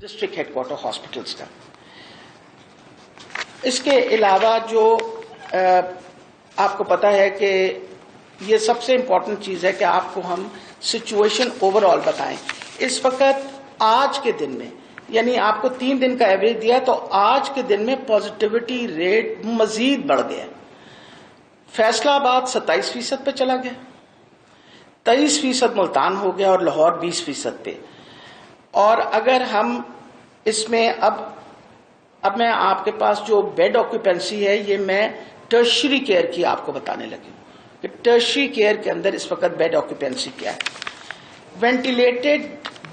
District head quarter hospitals کا. اس کے علاوہ جو آپ کو پتا ہے کہ یہ سب سے امپورٹنٹ چیز ہے کہ آپ کو ہم سچویشن اوور آل بتائیں. اس وقت آج کے دن میں یعنی آپ کو 3 دن کا ایوریج دیا تو آج کے دن میں پازیٹیوٹی ریٹ مزید بڑھ گیا. فیصلہ آباد 27% پہ چلا گیا, 23% ملتان ہو گیا اور لاہور 20% پہ. اور اگر ہم اس میں اب میں آپ کے پاس جو بیڈ آکوپینسی ہے یہ میں ٹرشری کیئر کی آپ کو بتانے لگی ہوں کہ ٹرشری کیئر کے اندر اس وقت بیڈ آکوپینسی کیا ہے. وینٹیلیٹڈ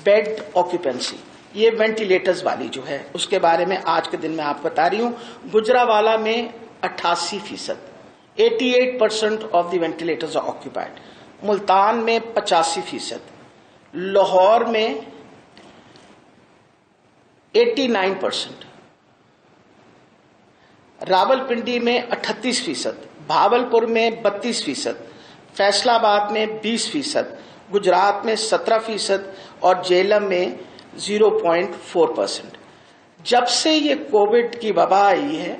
بیڈ آکوپینسی, یہ وینٹیلیٹرز والی جو ہے اس کے بارے میں آج کے دن میں آپ بتا رہی ہوں. گجرانوالہ میں 88%, 88% of the ventilators are occupied. Multan میں 85%, لاہور میں 89%, راول پنڈی میں 38%, بھاولپور میں 32%, فیصلہ آباد میں 20%, گجرات میں 17% اور جہلم میں 0.4%. جب سے یہ کووڈ کی وبا آئی ہے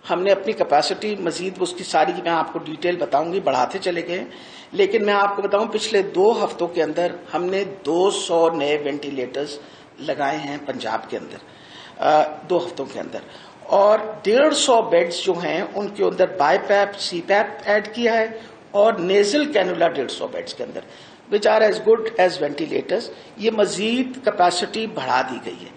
ہم نے اپنی کیپیسٹی مزید اس کی ساری میں آپ کو ڈیٹیل بتاؤں گی بڑھاتے چلے گئے. لیکن میں آپ کو بتاؤں پچھلے 2 ہفتوں کے اندر ہم نے 200 نئے وینٹیلیٹرز لگائے ہیں پنجاب کے اندر 2 ہفتوں کے اندر, اور 150 بیڈز جو ہیں ان کے اندر بائی پیپ سی پیپ ایڈ کیا ہے اور نیزل کینولا 150 بیڈز کے اندر which are as good as ventilators. یہ مزید کیپیسٹی بڑھا دی گئی ہے.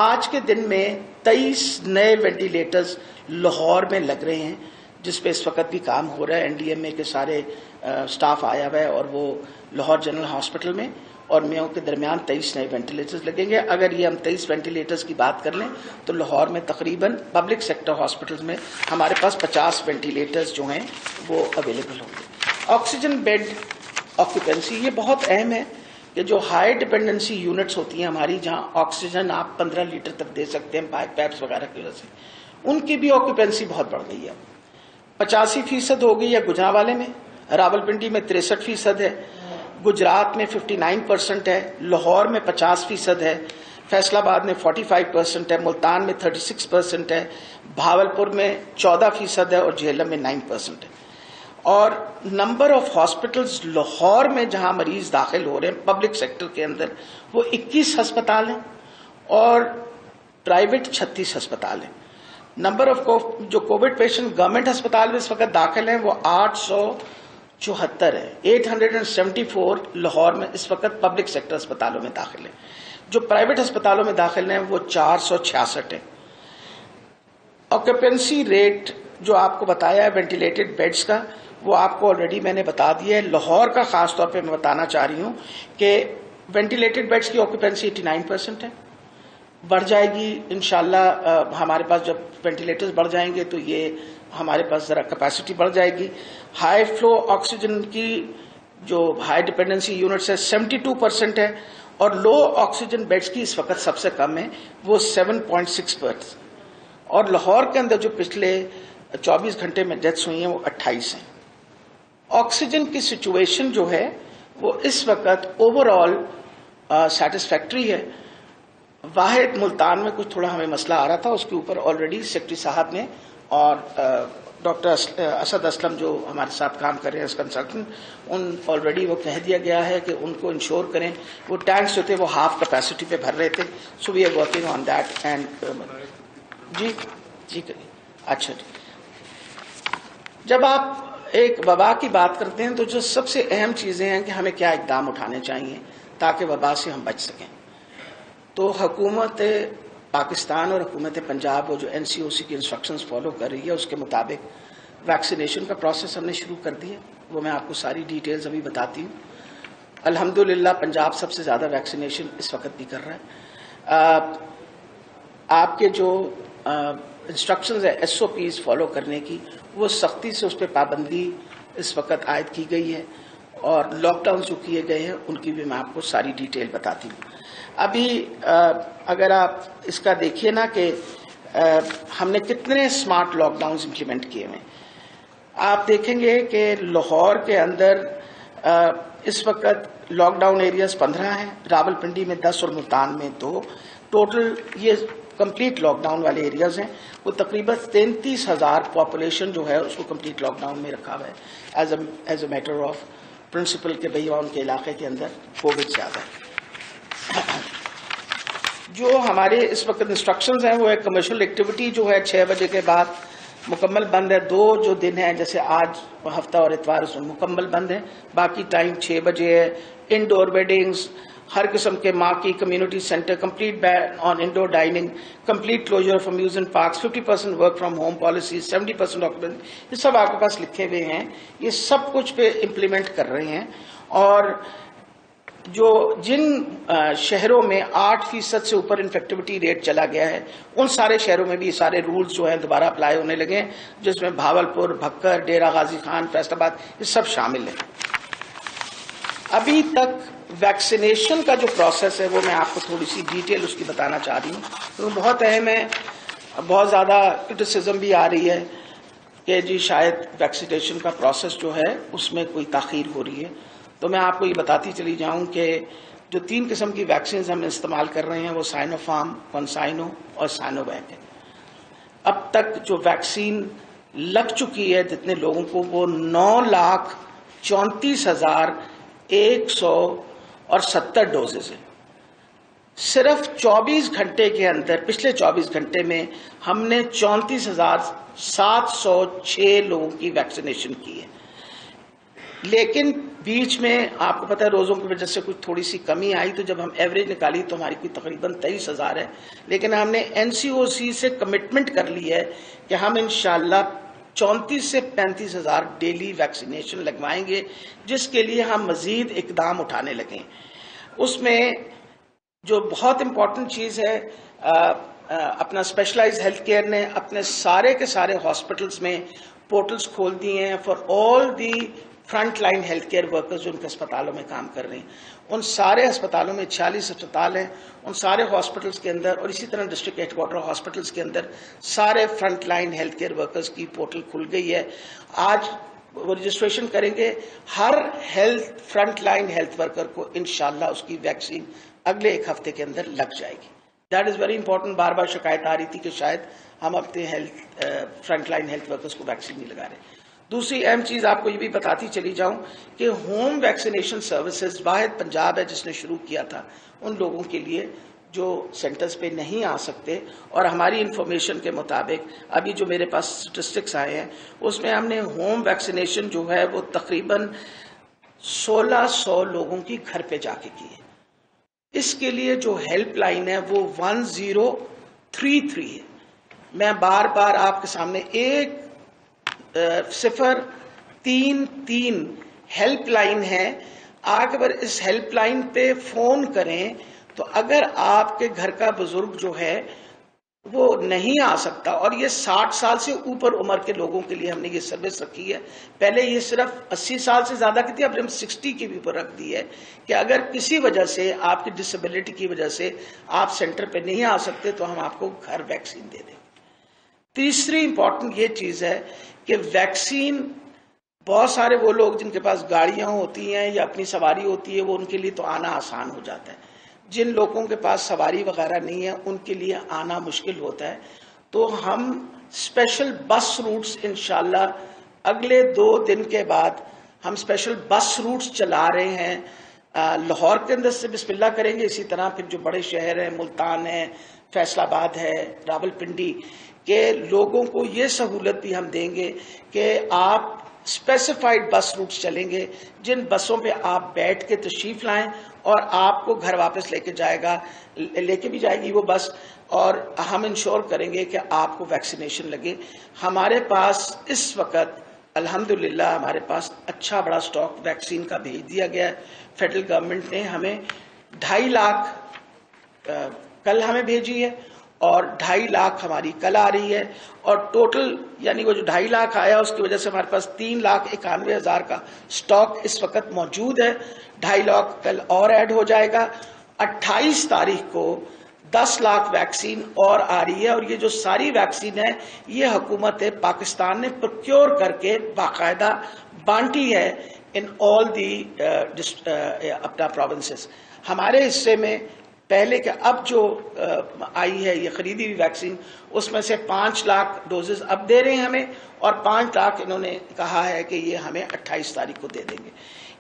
آج کے دن میں 23 نئے وینٹیلیٹرز لاہور میں لگ رہے ہیں جس پہ اس وقت بھی کام ہو رہا ہے. NDMA کے سارے سٹاف آیا ہوا ہے اور وہ لاہور جنرل ہاسپٹل میں اور میوں کے درمیان 23 نئے وینٹیلیٹرز لگیں گے. اگر یہ ہم 23 وینٹیلیٹرز کی بات کر لیں تو لاہور میں تقریباً پبلک سیکٹر ہاسپٹلز میں ہمارے پاس 50 وینٹیلیٹرز جو ہیں وہ اویلیبل ہوں گے. آکسیجن بیڈ آکوپینسی یہ بہت اہم ہے کہ جو ہائی ڈپینڈنسی یونٹس ہوتی ہیں ہماری جہاں آکسیجن آپ 15 لیٹر تک دے سکتے ہیں بائی پیپس وغیرہ کی وجہ سے, ان کی بھی آکوپینسی بہت بڑھ گئی ہے. 85% ہو گئی ہے گجرانوالے میں, راول پنڈی میں 63% ہے, گجرات میں 59% ہے, لاہور میں 50% ہے, فیصلہ آباد میں 45% ہے, ملتان میں 36% ہے, بھاولپور میں 14% ہے اور جہلم میں 9% ہے. اور نمبر آف ہاسپٹلز لاہور میں جہاں مریض داخل ہو رہے ہیں پبلک سیکٹر کے اندر وہ 21 ہسپتال ہیں اور پرائیویٹ 36 ہسپتال ہیں. نمبر آف جو کووڈ پیشنٹ گورنمنٹ ہسپتال میں اس وقت داخل ہیں وہ 874 ہے. 874 لاہور میں اس وقت پبلک سیکٹر ہسپتالوں میں داخل ہیں. جو پرائیویٹ ہسپتالوں میں داخل ہیں وہ 466 ہیں. آکوپینسی ریٹ جو آپ کو بتایا ہے وینٹیلیٹڈ بیڈز کا وہ آپ کو آلریڈی میں نے بتا دیا ہے. لاہور کا خاص طور پہ میں بتانا چاہ رہی ہوں کہ وینٹیلیٹڈ بیڈز کی آکوپینسی 89% ہے, بڑھ جائے گی انشاءاللہ. ہمارے پاس جب وینٹیلیٹرز بڑھ جائیں گے تو یہ ہمارے پاس ذرا کیپیسٹی بڑھ جائے گی. ہائی فلو آکسیجن کی جو ہائی ڈپینڈنسی یونٹس ہے 72% ہے اور لو آکسیجن بیڈز کی اس وقت سب سے کم ہے وہ 7.6%. اور لاہور کے اندر جو پچھلے 24 گھنٹے میں ڈیتھس ہوئی ہیں وہ 28 ہیں. آکسیجن کی سچویشن جو ہے وہ اس وقت اوور آل سیٹسفیکٹری ہے. واحد ملتان میں کچھ تھوڑا ہمیں مسئلہ آ رہا تھا, اس کے اوپر آلریڈی سیکرٹری صاحب نے اور ڈاکٹر اسد اسلم جو ہمارے ساتھ کام کر رہے ہیں کنسلٹنٹ, ان آلریڈی وہ کہہ دیا گیا ہے کہ ان کو انشور کریں. وہ ٹینکس جو تھے وہ ہاف کیپیسٹی پہ بھر رہے تھے, so we are working on that. And جی کریے. اچھا جی, جب آپ ایک وبا کی بات کرتے ہیں تو جو سب سے اہم چیزیں ہیں کہ ہمیں کیا اقدام اٹھانے چاہیے تاکہ وبا سے ہم بچ سکیں. تو حکومت پاکستان اور حکومت پنجاب وہ جو NCOC کی انسٹرکشنز فالو کر رہی ہے اس کے مطابق ویکسینیشن کا پروسیس ہم نے شروع کر دیا. وہ میں آپ کو ساری ڈیٹیلز ابھی بتاتی ہوں. الحمدللہ پنجاب سب سے زیادہ ویکسینیشن اس وقت بھی کر رہا ہے. آپ کے جو انسٹرکشنز ہے SOPs فالو کرنے کی وہ سختی سے اس پہ پابندی اس وقت عائد کی گئی ہے اور لاک ڈاؤن جو کیے گئے ہیں ان کی بھی میں آپ کو ساری ڈیٹیل بتاتی ہوں. ابھی اگر آپ اس کا دیکھیے نا کہ ہم نے کتنے اسمارٹ لاک ڈاؤنز امپلیمنٹ کیے ہوئے. آپ دیکھیں گے کہ لاہور کے اندر اس وقت لاک ڈاؤن ایریاز 15 ہیں, راول پنڈی میں 10 اور ملتان میں 2. ٹوٹل یہ کمپلیٹ لاک ڈاؤن والے ایریاز ہیں، وہ تقریباً 33,000 پاپولیشن جو ہے اس کو کمپلیٹ لاک ڈاؤن میں رکھا ہوا ہے as a matter of principle کہ بھئی ان کے علاقے کے اندر کووڈ زیادہ ہے۔ جو ہمارے اس وقت انسٹرکشنز ہیں وہ ہے کمرشل ایکٹیویٹی جو ہے 6 بجے کے بعد مکمل بند ہے۔ 2 جو دن ہیں جیسے آج ہفتہ اور اتوار اس میں مکمل بند ہے، باقی ٹائم 6 بجے ہے۔ انڈور ویڈنگز، ہر قسم کے ماں کی community centre, complete ban on indoor dining, complete closure of amusement parks, 50% work from home policy, 70% occupancy, یہ سب آپ کے پاس لکھے ہوئے ہیں، یہ سب کچھ پہ امپلیمنٹ کر رہے ہیں۔ اور جو جن شہروں میں 8% سے اوپر انفیکٹیوٹی ریٹ چلا گیا ہے ان سارے شہروں میں بھی یہ سارے رولز جو ہیں دوبارہ اپلائی ہونے لگے ہیں، جس میں بھاولپور، بھکر، ڈیرہ غازی خان، فیصل آباد یہ سب شامل ہیں۔ ابھی تک ویکسینیشن کا جو پروسیس ہے وہ میں آپ کو تھوڑی سی ڈیٹیل اس کی بتانا چاہ رہی ہوں، تو بہت اہم ہے۔ بہت زیادہ کرٹیسزم بھی آ رہی ہے کہ جی شاید ویکسینیشن کا پروسیس جو ہے اس میں کوئی تاخیر ہو رہی ہے، تو میں آپ کو یہ بتاتی چلی جاؤں کہ جو 3 قسم کی ویکسینز ہم استعمال کر رہے ہیں وہ سائنو فارم، کنسائنو اور سائنو ویک ہے۔ اب تک جو ویکسین لگ چکی ہے جتنے لوگوں کو وہ 9,34,170 ڈوزز ہیں۔ صرف 24 گھنٹے کے اندر، پچھلے 24 گھنٹے میں ہم نے 34,706 لوگوں کی ویکسینیشن کی ہے۔ لیکن بیچ میں آپ کو پتہ ہے روزوں کی وجہ سے کچھ تھوڑی سی کمی آئی، تو جب ہم ایوریج نکالی تو ہماری کوئی تقریباً 23,000 ہے، لیکن ہم نے NCOC سے کمٹمنٹ کر لی ہے کہ ہم انشاءاللہ 34 سے 35,000 ڈیلی ویکسینیشن لگوائیں گے، جس کے لیے ہم مزید اقدام اٹھانے لگیں۔ اس میں جو بہت امپورٹنٹ چیز ہے، اپنا اسپیشلائز ہیلتھ کیئر نے اپنے سارے کے سارے ہاسپٹلس میں پورٹلز کھول دیے ہیں for all the front line health care workers جو ان کے اسپتالوں میں کام کر رہے ہیں۔ ان سارے اسپتالوں میں 46 اسپتال ہیں، ان سارے ہاسپٹلس کے اندر اور اسی طرح ڈسٹرکٹ ہیڈ کوارٹر ہاسپٹلس کے اندر سارے front line health care workers کی پورٹل کھل گئی ہے۔ آج وہ رجسٹریشن کریں گے، ہر فرنٹ لائن ہیلتھ ورکر کو انشاءاللہ اس کی ویکسین اگلے 1 ہفتے کے اندر لگ جائے گی۔ That is very important. بار بار شکایت آ رہی تھی کہ شاید ہم اپنے فرنٹ لائن ہیلتھ ورکرز کو ویکسین نہیں لگا رہے۔ دوسری اہم چیز آپ کو یہ بھی بتاتی چلی جاؤں کہ ہوم ویکسینیشن سروسز واحد پنجاب ہے جس نے شروع کیا تھا ان لوگوں کے لیے جو سینٹرز پہ نہیں آ سکتے، اور ہماری انفارمیشن کے مطابق ابھی جو میرے پاس اسٹیٹسٹکس آئے ہیں اس میں ہم نے ہوم ویکسینیشن جو ہے وہ تقریباً 1,600 لوگوں کی گھر پہ جا کے کی ہے۔ اس کے لیے جو ہیلپ لائن ہے وہ 1033 ہے۔ میں بار بار آپ کے سامنے 1033 ہیلپ لائن ہے، اگر اس ہیلپ لائن پہ فون کریں تو اگر آپ کے گھر کا بزرگ جو ہے وہ نہیں آ سکتا، اور یہ 60 سال سے اوپر عمر کے لوگوں کے لیے ہم نے یہ سروس رکھی ہے، پہلے یہ صرف 80 سال سے زیادہ کی تھی، اب ہم 60 کی بھی اوپر رکھ دی ہے کہ اگر کسی وجہ سے آپ کی ڈسیبلٹی کی وجہ سے آپ سینٹر پہ نہیں آ سکتے تو ہم آپ کو گھر ویکسین دے دیں۔ تیسری امپورٹنٹ یہ چیز ہے کہ ویکسین بہت سارے وہ لوگ جن کے پاس گاڑیاں ہوتی ہیں یا اپنی سواری ہوتی ہے وہ ان کے لیے تو آنا آسان ہو جاتا ہے، جن لوگوں کے پاس سواری وغیرہ نہیں ہے ان کے لیے آنا مشکل ہوتا ہے، تو ہم اسپیشل بس روٹس انشاءاللہ اگلے 2 دن کے بعد ہم اسپیشل بس روٹس چلا رہے ہیں۔ لاہور کے اندر سے بسم اللہ کریں گے، اسی طرح پھر جو بڑے شہر ہیں ملتان ہے، فیصل آباد ہے، راولپنڈی کے لوگوں کو یہ سہولت بھی ہم دیں گے کہ آپ اسپیسیفائڈ بس روٹس چلیں گے جن بسوں پہ آپ بیٹھ کے تشریف لائیں اور آپ کو گھر واپس لے کے بھی جائے گی وہ بس، اور ہم انشور کریں گے کہ آپ کو ویکسینیشن لگے۔ ہمارے پاس اس وقت الحمدللہ ہمارے پاس اچھا بڑا سٹاک ویکسین کا بھیج دیا گیا ہے۔ فیڈرل گورنمنٹ نے ہمیں 2.5 لاکھ کل ہمیں بھیجی ہے اور 2.5 لاکھ ہماری کل آ رہی ہے، اور ٹوٹل یعنی وہ جو 2.5 لاکھ آیا اس کی وجہ سے ہمارے پاس 3,91,000 کا سٹاک اس وقت موجود ہے۔ 2.5 لاکھ کل اور ایڈ ہو جائے گا۔ 28 تاریخ کو 10 لاکھ ویکسین اور آ رہی ہے، اور یہ جو ساری ویکسین ہے یہ حکومت پاکستان نے پروکیور کر کے باقاعدہ بانٹی ہے ان آل دی اپنا پروونسز۔ ہمارے حصے میں پہلے کہ اب جو آئی ہے یہ خریدی ہوئی ویکسین، اس میں سے 5 لاکھ ڈوزز اب دے رہے ہیں ہمیں، اور 5 لاکھ انہوں نے کہا ہے کہ یہ ہمیں 28 تاریخ کو دے دیں گے.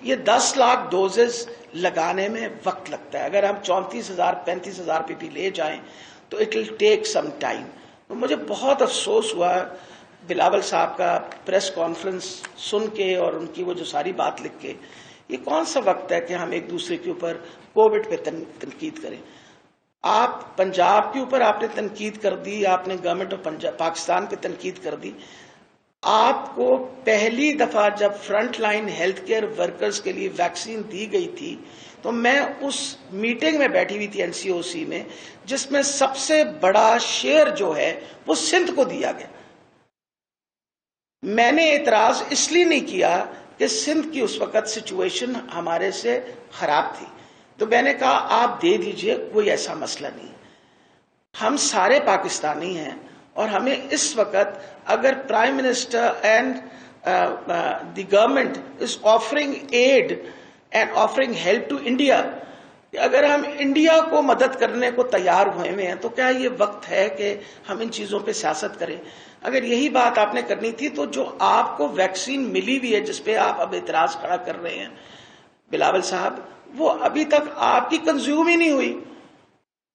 یہ 10 لاکھ ڈوزز لگانے میں وقت لگتا ہے. اگر ہم 34,000 35,000 پی لے جائیں تو it will take some time. مجھے بہت افسوس ہوا بلاول صاحب کا پریس کانفرنس سن کے اور ان کی وہ جو ساری بات لکھ کے. یہ کون سا وقت ہے کہ ہم ایک دوسرے کے اوپر کووڈ پہ تنقید کریں؟ آپ پنجاب کے اوپر آپ نے تنقید کر دی، آپ نے گورنمنٹ آف پاکستان پہ تنقید کر دی. آپ کو پہلی دفعہ جب front line health care workers کے لیے ویکسین دی گئی تھی تو میں اس میٹنگ میں بیٹھی ہوئی تھی NCOC میں، جس میں سب سے بڑا شیئر جو ہے وہ سندھ کو دیا گیا. میں نے اعتراض اس لیے نہیں کیا کہ سندھ کی اس وقت سچویشن ہمارے سے خراب تھی، تو میں نے کہا آپ دے دیجئے، کوئی ایسا مسئلہ نہیں. ہم سارے پاکستانی ہیں اور ہمیں اس وقت اگر prime minister and the government is offering aid and offering help to India, اگر ہم انڈیا کو مدد کرنے کو تیار ہوئے ہیں تو کیا یہ وقت ہے کہ ہم ان چیزوں پہ سیاست کریں؟ اگر یہی بات آپ نے کرنی تھی تو جو آپ کو ویکسین ملی ہوئی ہے جس پہ آپ اب اعتراض کھڑا کر رہے ہیں بلاول صاحب، وہ ابھی تک آپ کی کنزیوم ہی نہیں ہوئی.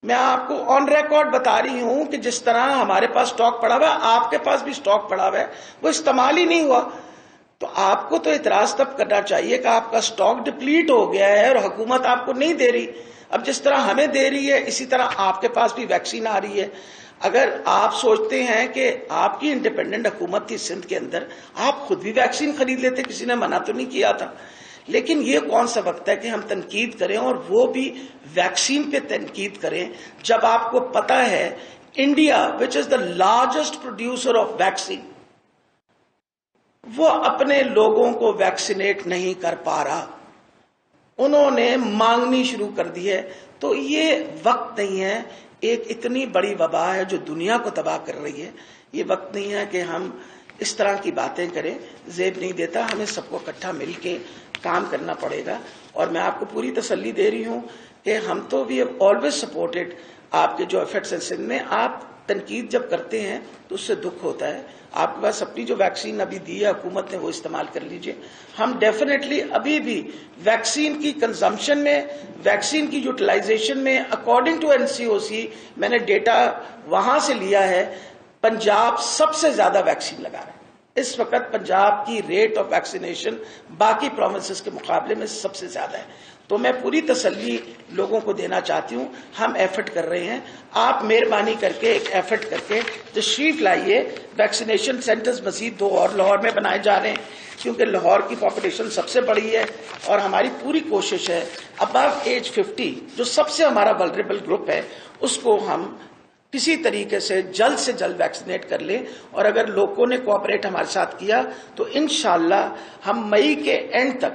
میں آپ کو آن ریکارڈ بتا رہی ہوں کہ جس طرح ہمارے پاس سٹاک پڑا ہوا ہے آپ کے پاس بھی سٹاک پڑا ہوا ہے، وہ استعمال ہی نہیں ہوا. تو آپ کو تو اعتراض تب کرنا چاہیے کہ آپ کا سٹاک ڈپلیٹ ہو گیا ہے اور حکومت آپ کو نہیں دے رہی. اب جس طرح ہمیں دے رہی ہے اسی طرح آپ کے پاس بھی ویکسین آ رہی ہے. اگر آپ سوچتے ہیں کہ آپ کی انڈیپینڈنٹ حکومت تھی سندھ کے اندر، آپ خود بھی ویکسین خرید لیتے، کسی نے منع تو نہیں کیا تھا. لیکن یہ کون سا وقت ہے کہ ہم تنقید کریں اور وہ بھی ویکسین پہ تنقید کریں جب آپ کو پتا ہے India which is the largest producer of vaccine وہ اپنے لوگوں کو ویکسینیٹ نہیں کر پا رہا، انہوں نے مانگنی شروع کر دی ہے. تو یہ وقت نہیں ہے، ایک اتنی بڑی وبا ہے جو دنیا کو تباہ کر رہی ہے، یہ وقت نہیں ہے کہ ہم اس طرح کی باتیں کریں. زیب نہیں دیتا، ہمیں سب کو اکٹھا مل کے کام کرنا پڑے گا. اور میں آپ کو پوری تسلی دے رہی ہوں کہ ہم تو وی ہیو آلویز سپورٹڈ آپ کے جو ایفرٹس ہیں سندھ میں. آپ تنقید جب کرتے ہیں تو اس سے دکھ ہوتا ہے. آپ کے پاس اپنی جو ویکسین ابھی دی ہے حکومت نے وہ استعمال کر لیجئے. ہم ڈیفینیٹلی ابھی بھی ویکسین کی کنزمپشن میں، ویکسین کی یوٹیلائزیشن میں اکارڈنگ ٹو NCOC میں نے ڈیٹا وہاں سے لیا ہے، پنجاب سب سے زیادہ ویکسین لگا رہا ہے. اس وقت پنجاب کی ریٹ آف ویکسینیشن باقی پروونسز کے مقابلے میں سب سے زیادہ ہے. تو میں پوری تسلی لوگوں کو دینا چاہتی ہوں، ہم ایفرٹ کر رہے ہیں. آپ مہربانی کر کے ایک ایفرٹ کر کے تشریف لائیے. ویکسینیشن سینٹرز مزید 2 اور لاہور میں بنائے جا رہے ہیں کیونکہ لاہور کی پاپولیشن سب سے بڑی ہے اور ہماری پوری کوشش ہے ابو ایج 50 جو سب سے ہمارا ولنریبل گروپ ہے اس کو ہم کسی طریقے سے جلد ویکسینیٹ کر لیں. اور اگر لوگوں نے کوآپریٹ ہمارے ساتھ کیا تو انشاءاللہ ہم مئی کے اینڈ تک،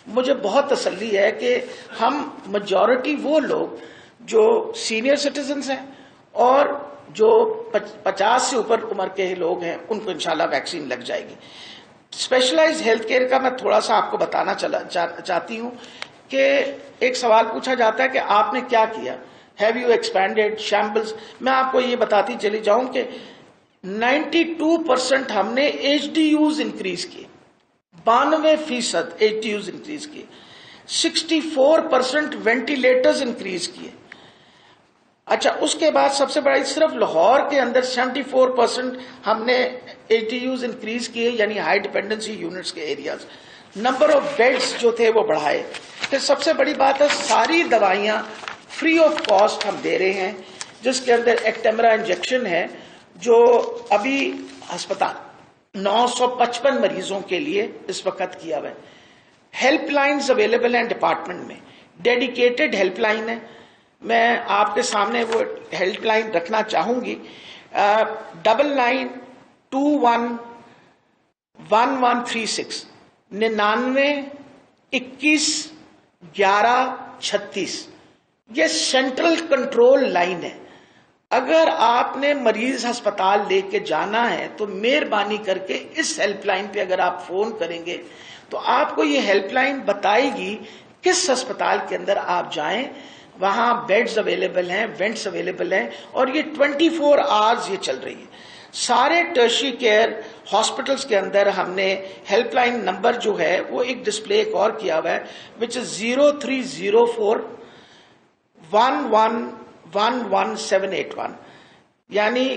مجھے بہت تسلی ہے کہ ہم میجورٹی وہ لوگ جو سینئر سٹیزنز ہیں اور جو 50 سے اوپر عمر کے لوگ ہیں ان کو انشاءاللہ ویکسین لگ جائے گی. اسپیشلائز ہیلتھ کیئر کا میں تھوڑا سا آپ کو بتانا چاہتی ہوں کہ ایک سوال پوچھا جاتا ہے کہ آپ نے کیا کیا، ہیو یو ایکسپینڈیڈ شیمبلز. میں آپ کو یہ بتاتی چلی جاؤں کہ 92% ہم نے HDUs انکریز کیے، 92% HDUs انکریز کیے، 64% وینٹیلیٹرز انکریز کیے. اچھا اس کے بعد سب سے بڑا صرف لاہور کے اندر 74% ہم نے HDUs انکریز کیے، یعنی ہائی ڈیپینڈنسی یونٹس کے ایریاز. نمبر آف بیڈز جو تھے وہ بڑھائے. پھر سب سے بڑی بات ہے ساری دوائیاں فری آف کاسٹ ہم دے رہے ہیں، جس کے اندر ایکٹیمرا انجیکشن ہے جو ابھی ہسپتال 955 مریضوں کے لیے اس وقت کیا ہوا ہے. ہیلپ لائنز اویلیبل ہیں ڈپارٹمنٹ میں، ڈیڈیکیٹڈ ہیلپ لائن ہے. میں آپ کے سامنے وہ ہیلپ لائن رکھنا چاہوں گی، 99211136 99211136. یہ سینٹرل کنٹرول لائن ہے. اگر آپ نے مریض ہسپتال لے کے جانا ہے تو مہربانی کر کے اس ہیلپ لائن پہ اگر آپ فون کریں گے تو آپ کو یہ ہیلپ لائن بتائے گی کس ہسپتال کے اندر آپ جائیں. وہاں بیڈز اویلیبل ہیں, وینٹس اویلیبل ہیں, اور یہ 24 آورز یہ چل رہی ہے. سارے ٹرشری کیئر ہاسپٹلس کے اندر ہم نے ہیلپ لائن نمبر جو ہے وہ ایک ڈسپلے ایک اور کیا ہوا ہے, وچ از 0304111781, یعنی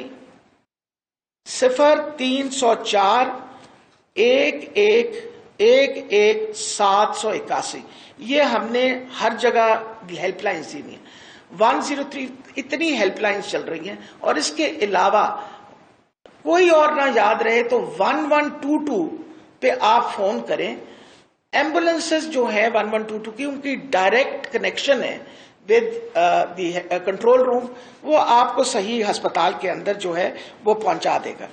0304111781. یہ ہم نے ہر جگہ ہیلپ لائنز دی ہوئی ہیں. 103 اتنی ہیلپ لائنز چل رہی ہیں, اور اس کے علاوہ کوئی اور نہ یاد رہے تو 1122 پہ آپ فون کریں. ایمبولینسز جو ہیں 1122 کی, ان کی ڈائریکٹ کنیکشن ہے ود دی کنٹرول روم, وہ آپ کو صحیح ہسپتال کے اندر جو ہے وہ پہنچا دے گا.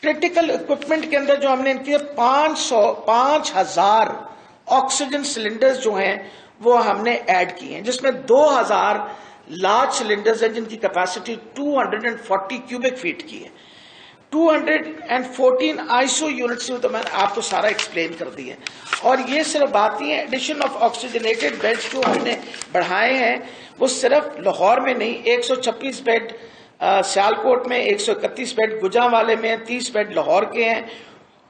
کرٹیکل اکوپمنٹ کے اندر جو ہم نے ان کی 5000 آکسیجن سلنڈرز جو ہیں وہ ہم نے ایڈ کیے ہیں, جس میں 2000 لارج سلنڈرز ہیں جن کی کیپیسٹی 240 کیوبک فیٹ کی ہے. 214 آئیسو یونٹس تو میں نے آپ کو سارا ایکسپلین کر دیا. اور یہ صرف بات نہیں ہے, ایڈیشن آف آکسیجنیٹڈ بیڈز جو ہم نے بڑھائے ہیں وہ صرف لاہور میں نہیں, 126 بیڈ سیالکوٹ میں, 131 بیڈ گجرانوالے میں, 30 بیڈ لاہور کے ہیں,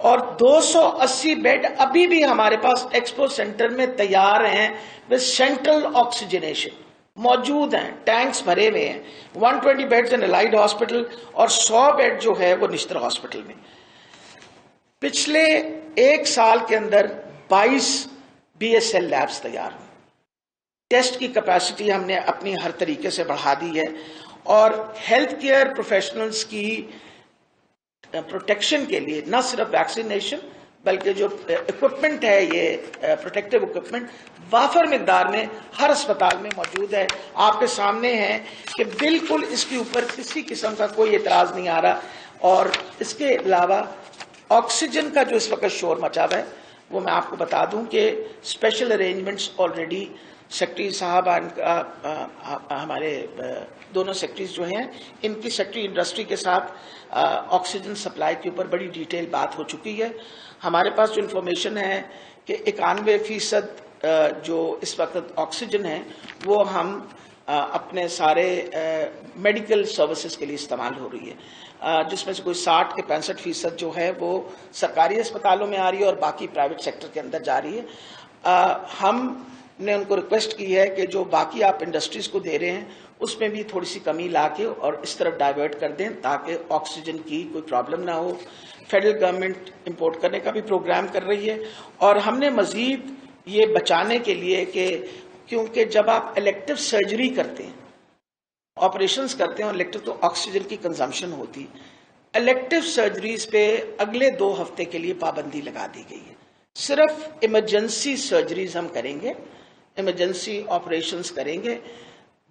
اور 280 بیڈ ابھی بھی ہمارے پاس ایکسپو سینٹر میں تیار ہیں ود سینٹرل آکسیجنیشن موجود ہیں, ٹینکس بھرے ہوئے ہیں. 120 بیڈز ان الائڈ ہاسپٹل اور 100 بیڈ جو ہے وہ نشتر ہاسپٹل میں. پچھلے ایک سال کے اندر 22 BSL لیبز تیار ہوئی. ٹیسٹ کی کیپیسٹی ہم نے اپنی ہر طریقے سے بڑھا دی ہے, اور ہیلتھ کیئر پروفیشنلز کی پروٹیکشن کے لیے نہ صرف ویکسینیشن بلکہ جو اکوپمنٹ ہے, یہ پروٹیکٹیو اکوپمنٹ وافر مقدار میں ہر اسپتال میں موجود ہے. آپ کے سامنے ہے کہ بالکل اس کے اوپر کسی قسم کا کوئی اعتراض نہیں آ رہا. اور اس کے علاوہ آکسیجن کا جو اس وقت شور مچا ہوا ہے وہ میں آپ کو بتا دوں کہ اسپیشل ارینجمنٹس آلریڈی سیکٹری صاحب ہمارے دونوں سیکٹریز جو ہیں ان کی سیکٹری انڈسٹری کے ساتھ آکسیجن سپلائی کے اوپر بڑی ڈیٹیل بات ہو چکی ہے. ہمارے پاس جو انفارمیشن ہے کہ 91% جو اس وقت آکسیجن ہے وہ ہم اپنے سارے میڈیکل سروسز کے لیے استعمال ہو رہی ہے, جس میں سے کوئی 60 کے 65% جو ہے وہ سرکاری اسپتالوں میں آ رہی ہے اور باقی پرائیویٹ سیکٹر کے اندر جا رہی ہے. ہم نے ان کو ریکویسٹ کی ہے کہ جو باقی آپ انڈسٹریز کو دے رہے ہیں اس میں بھی تھوڑی سی کمی لا کے اور اس طرف ڈائیورٹ کر دیں تاکہ آکسیجن کی کوئی پرابلم نہ ہو. فیڈرل گورنمنٹ امپورٹ کرنے کا بھی پروگرام کر رہی ہے, اور ہم نے مزید یہ بچانے کے لیے کہ کیونکہ جب آپ الیکٹیو سرجری کرتے ہیں, آپریشنز کرتے ہیں, اور الیکٹیو تو آکسیجن کی کنزمپشن ہوتی, الیکٹیو سرجریز پہ اگلے 2 ہفتے کے لیے پابندی لگا دی گئی ہے. صرف ایمرجنسی سرجریز ہم کریں گے, ایمرجنسی آپریشنز کریں گے.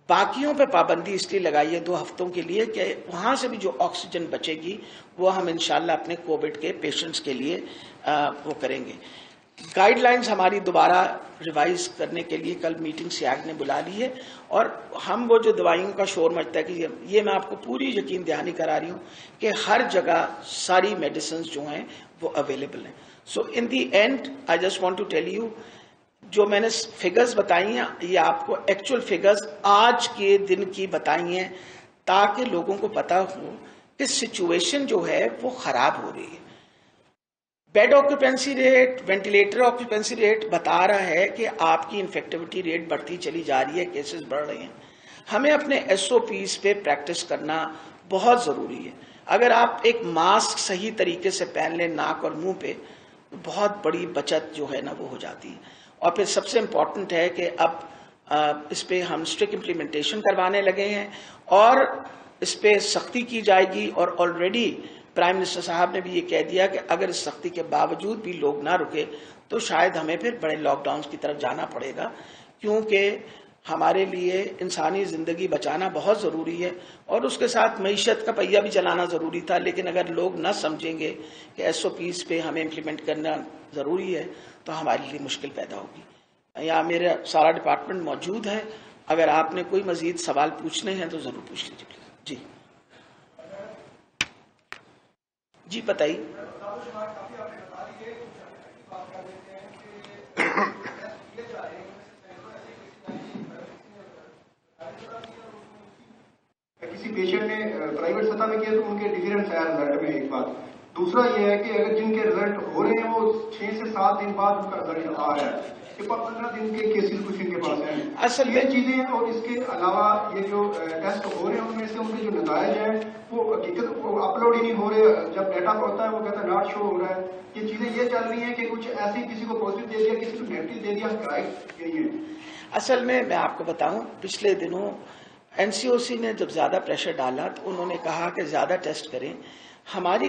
باقیوں پہ پابندی اس لیے لگائی ہے 2 ہفتوں کے لیے کہ وہاں سے بھی جو آکسیجن بچے گی وہ ہم انشاءاللہ اپنے کووڈ کے پیشنٹس کے لیے وہ کریں گے. گائیڈ لائنز ہماری دوبارہ ریوائز کرنے کے لیے کل میٹنگ سیاگ نے بلا لی ہے, اور ہم وہ جو دوائیوں کا شور مچتا ہے کہ یہ میں آپ کو پوری یقین دہانی کرا رہی ہوں کہ ہر جگہ ساری میڈیسنز جو ہیں وہ اویلیبل ہیں. So in the end I just want to tell you, جو میں نے فگرز بتائی ہیں یہ آپ کو ایکچوئل فگرز آج کے دن کی بتائی ہیں تاکہ لوگوں کو پتا ہو کہ سچویشن جو ہے وہ خراب ہو رہی ہے. Bed occupancy rate, ventilator occupancy rate بتا رہا ہے کہ آپ کی انفیکٹیوٹی ریٹ بڑھتی چلی جا رہی ہے, کیسز بڑھ رہے ہیں. ہمیں اپنے SOPs پہ پریکٹس کرنا بہت ضروری ہے. اگر آپ ایک ماسک صحیح طریقے سے پہن لیں ناک اور منہ پہ تو بہت بڑی بچت جو ہے نا وہ ہو جاتی ہے. اور پھر سب سے امپورٹنٹ ہے کہ اب اس پہ ہم اسٹرکٹ امپلیمنٹیشن کروانے لگے ہیں اور اس پہ سختی کی جائے گی. اور آلریڈی پرائم منسٹر صاحب نے بھی یہ کہہ دیا کہ اگر اس سختی کے باوجود بھی لوگ نہ رکے تو شاید ہمیں پھر بڑے لاک ڈاؤنز کی طرف جانا پڑے گا, کیونکہ ہمارے لیے انسانی زندگی بچانا بہت ضروری ہے اور اس کے ساتھ معیشت کا پہیہ بھی چلانا ضروری تھا. لیکن اگر لوگ نہ سمجھیں گے کہ SOPs پہ ہمیں امپلیمنٹ کرنا ضروری ہے تو ہمارے لیے مشکل پیدا ہوگی. یہاں میرا سارا ڈپارٹمنٹ موجود ہے, اگر آپ نے کوئی مزید سوال پوچھنے ہیں تو ضرور پوچھ لیجیے. جی جی بتائیے. کسی پیشنٹ نے پرائیویٹ سطح میں کیا تو ان کے ڈفرینس آیا رزلٹ میں، ایک بات. دوسرا یہ ہے کہ اگر جن کے رزلٹ ہو رہے ہیں وہ 6 سے 7 دن بعد ان کا رزلٹ آ رہا ہے، کہ 15 دن کے کیسز کچھ ان کے پاس ہیں. اصل میں یہ چیزیں ہیں. اور اس کے علاوہ یہ جو ٹیسٹ ہو رہے ہیں ان میں سے ان کے جو نتائج ہیں وہ حقیقت اپلوڈ ہی نہیں ہو رہے. جب ڈیٹا ہوتا ہے وہ کہتا ہے ناٹ شو ہو رہا ہے. یہ چیزیں یہ چل رہی ہیں کہ کچھ ایسی کسی کو پازیٹیو دے دیا، کسی کو نیگیٹو دے دیا، کرائٹ یہی ہے. اصل میں آپ کو بتاؤں، پچھلے دنوں این سی او سی نے جب زیادہ پریشر ڈالا تو انہوں نے کہا کہ زیادہ ٹیسٹ کریں. ہماری